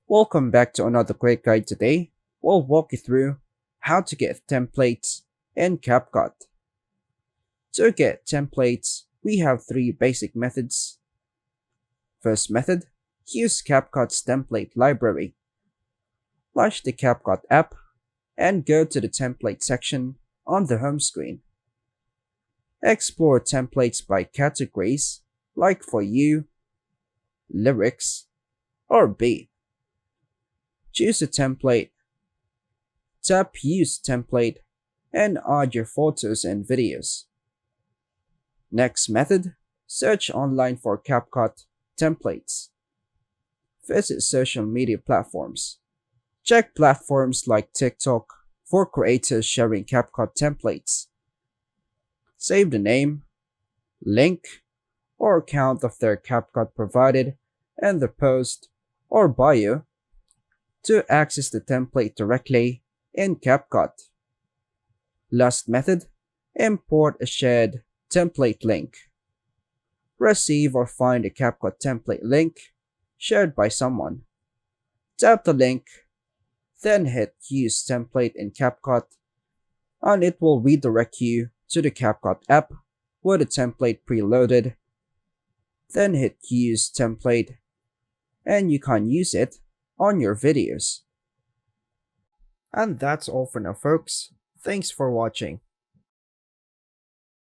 Welcome back to another great guide. Today, we'll walk you through how to get templates in CapCut. To get templates, we have three basic methods. First method, use CapCut's template library. Launch the CapCut app and go to the template section on the home screen. Explore templates by categories like For You, Lyrics, or Beat. Choose a template, tap Use Template, and add your photos and videos. Next method, search online for CapCut templates. Visit social media platforms. Check platforms like TikTok for creators sharing CapCut templates. Save the name, link, or account of their CapCut provided in the post or bio to access the template directly in CapCut. Last method, import a shared template link. Receive or find a CapCut template link shared by someone. Tap the link, then hit Use Template in CapCut, and it will redirect you to the CapCut app with the template preloaded. Then hit Use Template, and you can use it on your videos. And that's all for now, folks. Thanks for watching.